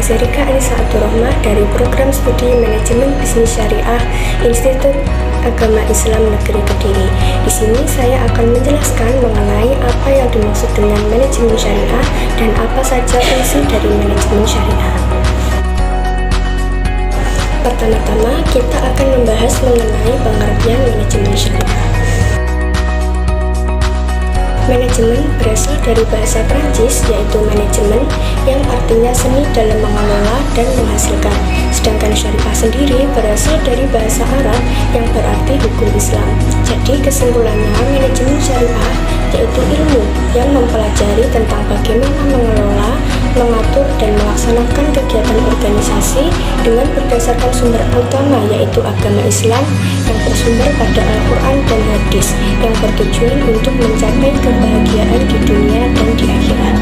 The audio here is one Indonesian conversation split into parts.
saya Rika Anissa Abdurrahmah dari Program Studi Manajemen Bisnis Syariah Institut Agama Islam Negeri Kediri. Di sini saya akan menjelaskan mengenai apa yang dimaksud dengan manajemen syariah dan apa saja fungsi dari manajemen syariah. Pertama-tama, kita akan membahas mengenai pengertian manajemen syariah. Manajemen berasal dari bahasa Prancis, yaitu manajemen, yang artinya seni dalam mengelola dan menghasilkan. Sedangkan syariah sendiri berasal dari bahasa Arab yang berarti hukum Islam. Jadi kesimpulannya, manajemen syariah yaitu ilmu yang mempelajari tentang bagaimana mengelola, mengatur, dan melaksanakan kegiatan organisasi dengan berdasarkan sumber utama yaitu agama Islam yang bersumber pada Al-Quran dan Hadis yang bertujuan untuk mencapai kebahagiaan di dunia dan di akhirat.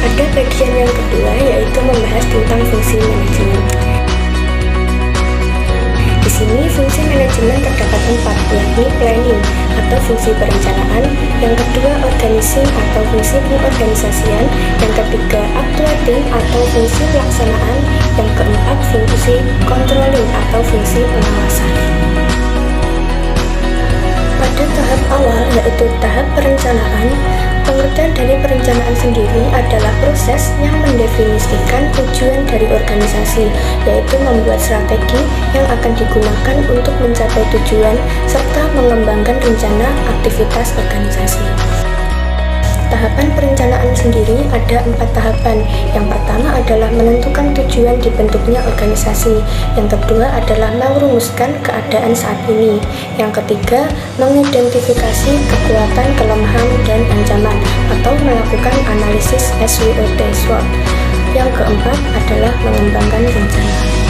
Ada bagian yang kedua yaitu membahas tentang fungsi manajemen. Di sini fungsi manajemen terdapat 4, yakni planning atau fungsi perencanaan, yang kedua organizing atau fungsi pengorganisasian, yang ketiga actuating atau fungsi pelaksanaan, yang keempat fungsi controlling atau fungsi pengawasan. Pada tahap awal yaitu tahap perencanaan, pengertian dari perencanaan sendiri adalah proses yang mendefinisikan tujuan dari organisasi, yaitu membuat strategi yang akan digunakan untuk mencapai tujuan serta mengembangkan rencana aktivitas organisasi. Tahapan perencanaan sendiri ada 4 tahapan. Yang pertama adalah menentukan tujuan dibentuknya organisasi. Yang kedua adalah merumuskan keadaan saat ini. Yang ketiga, mengidentifikasi kekuatan, kelemahan, dan ancaman atau melakukan analisis SWOT (SWOT). Yang keempat adalah mengembangkan rencana.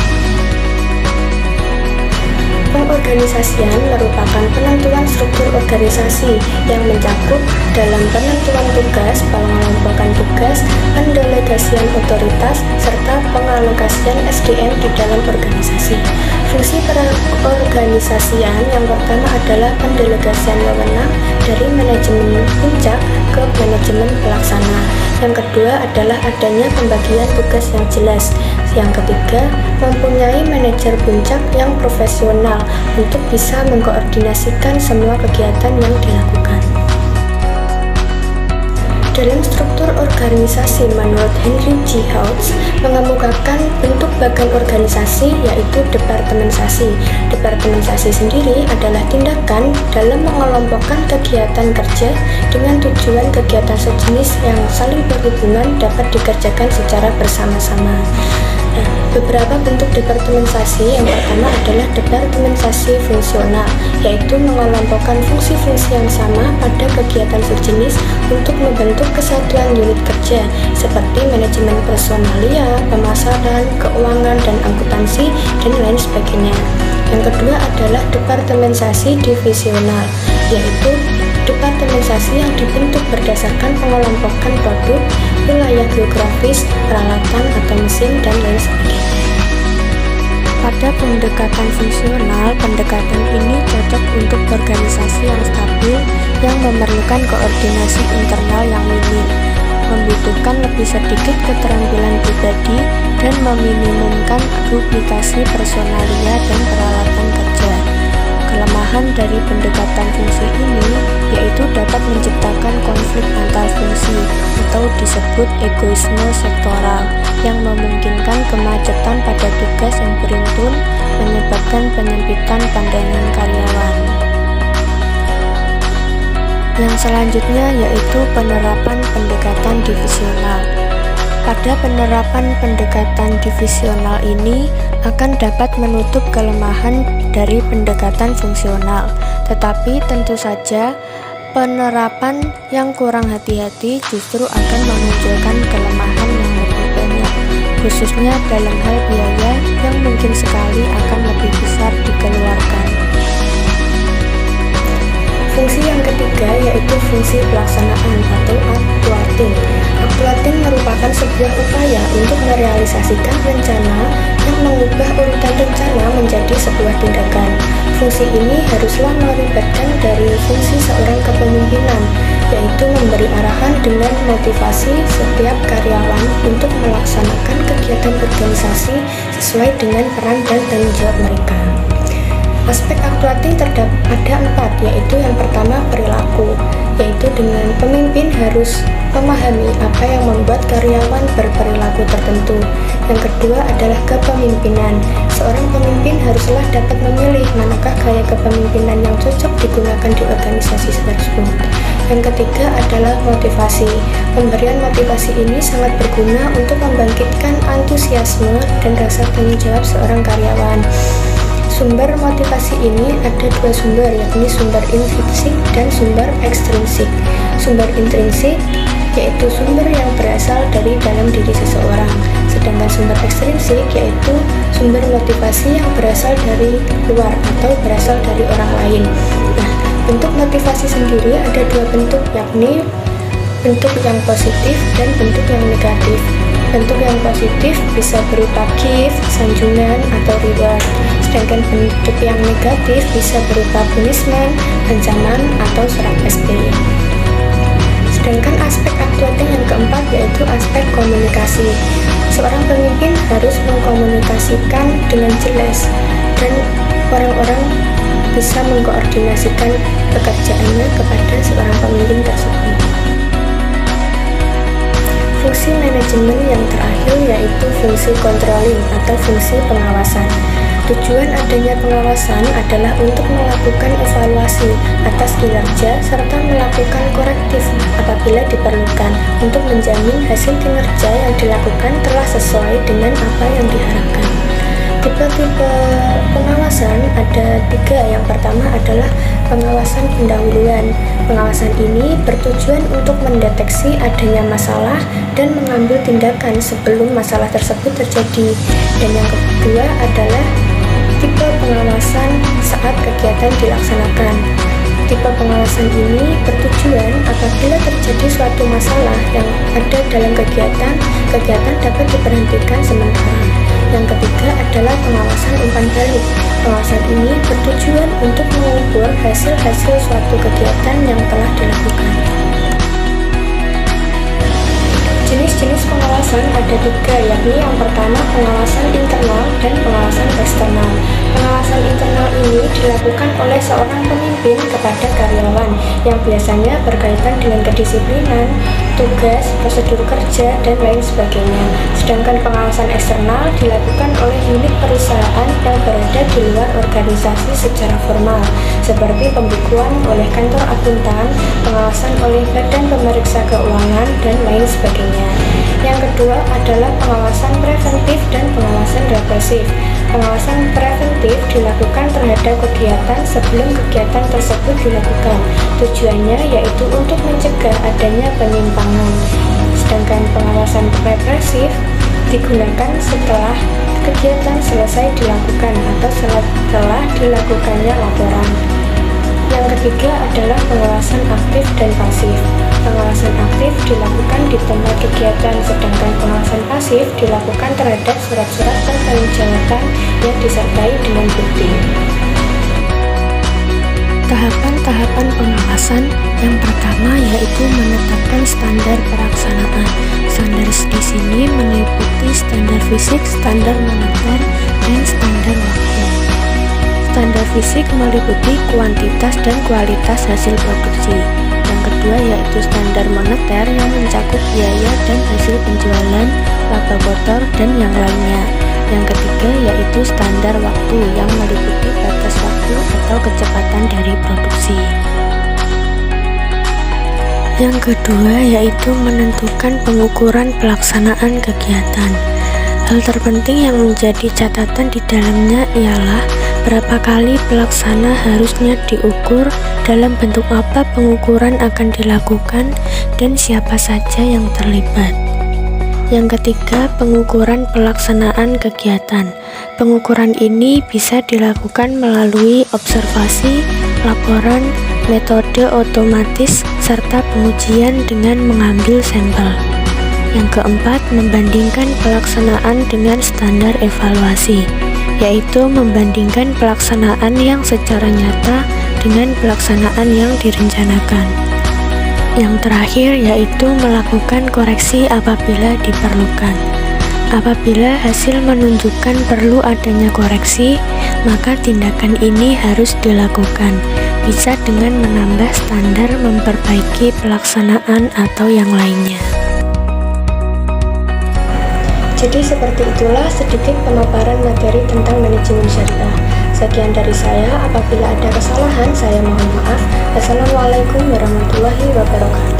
Pengorganisasian merupakan penentuan struktur organisasi yang mencakup dalam penentuan tugas, pengelompokan tugas, pendelegasian otoritas, serta pengalokasian SDM di dalam organisasi. Fungsi pengorganisasian yang pertama adalah pendelegasian wewenang dari manajemen puncak ke manajemen pelaksana. Yang kedua adalah adanya pembagian tugas yang jelas. Yang ketiga, mempunyai manajer puncak yang profesional untuk bisa mengkoordinasikan semua kegiatan yang dilakukan. Dalam struktur organisasi menurut Henry G. Houts mengemukakan bentuk bagian organisasi yaitu departementasi. Departementasi sendiri adalah tindakan dalam mengelompokkan kegiatan kerja dengan tujuan kegiatan sejenis yang saling berhubungan dapat dikerjakan secara bersama-sama. Beberapa bentuk departementasi yang pertama adalah departementasi fungsional, yaitu mengelompokkan fungsi-fungsi yang sama pada kegiatan sejenis untuk membentuk kesatuan unit kerja seperti manajemen personalia, pemasaran, keuangan, dan akuntansi, dan lain sebagainya. Yang kedua adalah departementasi divisional, yaitu departementasi yang dibentuk berdasarkan pengelompokan produk, wilayah geografis, peralatan atau mesin, dan lain sebagainya. Pada pendekatan fungsional, pendekatan ini cocok untuk organisasi yang stabil yang memerlukan koordinasi internal yang minim, membutuhkan lebih sedikit keterampilan pribadi, dan meminimumkan duplikasi personalia dan peralatan kerja. Kelemahan dari pendekatan fungsi ini yaitu dapat menciptakan konflik antar fungsi atau disebut egoisme sektoral yang memungkinkan kemacetan pada tugas yang beruntun, menyebabkan penyempitan pandangan karyawan. Yang selanjutnya yaitu penerapan pendekatan divisional. Pada penerapan pendekatan divisional ini akan dapat menutup kelemahan dari pendekatan fungsional, tetapi tentu saja penerapan yang kurang hati-hati justru akan memunculkan kelemahan yang lebih banyak, khususnya dalam hal biaya yang mungkin sekali akan lebih besar dikeluarkan. Fungsi yang ketiga yaitu fungsi pelaksanaan atau actuating. Actuating merupakan sebuah upaya untuk merealisasikan rencana yang mengubah urutan rencana menjadi sebuah tindakan. Fungsi ini haruslah melibatkan dari fungsi seorang kepemimpinan, yaitu memberi arahan dengan motivasi setiap karyawan untuk melaksanakan kegiatan organisasi sesuai dengan peran dan tanggung jawab mereka. Aspek actuating ada 4, yaitu yang pertama perilaku, yaitu dengan pemimpin harus memahami apa yang membuat karyawan berperilaku tertentu. Yang kedua adalah kepemimpinan. Seorang pemimpin haruslah dapat memilih manakah gaya kepemimpinan yang cocok digunakan di organisasi tersebut. Yang ketiga adalah motivasi. Pemberian motivasi ini sangat berguna untuk membangkitkan antusiasme dan rasa tanggung jawab seorang karyawan. Sumber motivasi ini ada 2 sumber, yakni sumber intrinsik dan sumber ekstrinsik. Sumber intrinsik yaitu sumber yang berasal dari dalam diri seseorang, sedangkan sumber ekstrinsik yaitu sumber motivasi yang berasal dari luar atau berasal dari orang lain. Nah, bentuk motivasi sendiri ada 2 bentuk, yakni bentuk yang positif dan bentuk yang negatif. Bentuk yang positif bisa berupa gift, sanjungan, atau reward. Sedangkan bentuk yang negatif bisa berupa punishment, ancaman, atau surat SP. Sedangkan aspek actuating yang keempat yaitu aspek komunikasi. Seorang pemimpin harus mengkomunikasikan dengan jelas dan orang-orang bisa mengkoordinasikan pekerjaannya kepada seorang pemimpin tersebut. Fungsi manajemen yang terakhir yaitu fungsi controlling atau fungsi pengawasan. Tujuan adanya pengawasan adalah untuk melakukan evaluasi atas kinerja serta melakukan korektif apabila diperlukan untuk menjamin hasil kinerja yang dilakukan telah sesuai dengan apa yang diharapkan. Tipe-tipe pengawasan ada 3. Yang pertama adalah pengawasan pendahuluan. Pengawasan ini bertujuan untuk mendeteksi adanya masalah dan mengambil tindakan sebelum masalah tersebut terjadi. Dan yang kedua adalah tipe pengawasan saat kegiatan dilaksanakan. Tipe pengawasan ini bertujuan apabila terjadi suatu masalah yang ada dalam kegiatan dapat diberhentikan sementara. Yang ketiga adalah pengawasan umpan balik. Pengawasan ini bertujuan untuk mengukur hasil-hasil suatu kegiatan yang telah dilakukan. Jenis-jenis pengawasan ada 3, yakni yang pertama pengawasan internal dan pengawasan eksternal. Pengawasan internal ini dilakukan oleh seorang pemimpin kepada karyawan yang biasanya berkaitan dengan kedisiplinan, tugas, prosedur kerja, dan lain sebagainya. Sedangkan pengawasan eksternal dilakukan oleh unit perusahaan yang berada di luar organisasi secara formal, seperti pembukuan oleh kantor akuntan, pengawasan oleh badan pemeriksa keuangan, dan lain sebagainya. Yang kedua adalah pengawasan preventif dan pengawasan represif. Pengawasan preventif dilakukan terhadap kegiatan sebelum kegiatan tersebut dilakukan. Tujuannya yaitu untuk mencegah adanya penyimpangan. Sedangkan pengawasan represif digunakan setelah kegiatan selesai dilakukan atau setelah dilakukannya laporan. Yang ketiga adalah pengawasan aktif dan pasif. Pengawasan aktif dilakukan di tempat kegiatan, sedangkan pengawasan pasif dilakukan terhadap surat-surat pertanggungjawaban yang disertai dengan bukti. Tahapan-tahapan pengawasan yang pertama yaitu menetapkan standar pelaksanaan. Standar di sini meliputi standar fisik, standar moneter, dan standar waktu. Standar fisik meliputi kuantitas dan kualitas hasil produksi. Yang kedua yaitu standar moneter yang mencakup biaya dan hasil penjualan, laba kotor, dan yang lainnya. Yang ketiga yaitu standar waktu yang meliputi batas waktu atau kecepatan dari produksi. Yang kedua yaitu menentukan pengukuran pelaksanaan kegiatan. Hal terpenting yang menjadi catatan di dalamnya ialah berapa kali pelaksana harusnya diukur, dalam bentuk apa pengukuran akan dilakukan, dan siapa saja yang terlibat. Yang ketiga, pengukuran pelaksanaan kegiatan. Pengukuran ini bisa dilakukan melalui observasi, laporan, metode otomatis, serta pengujian dengan mengambil sampel. Yang keempat, membandingkan pelaksanaan dengan standar evaluasi. yaitu membandingkan pelaksanaan yang secara nyata dengan pelaksanaan yang direncanakan. Yang terakhir yaitu melakukan koreksi apabila diperlukan. Apabila hasil menunjukkan perlu adanya koreksi, maka tindakan ini harus dilakukan, bisa dengan menambah standar, memperbaiki pelaksanaan, atau yang lainnya. Jadi seperti itulah sedikit pemaparan materi tentang manajemen syariah. Sekian dari saya, apabila ada kesalahan saya mohon maaf. Wassalamualaikum warahmatullahi wabarakatuh.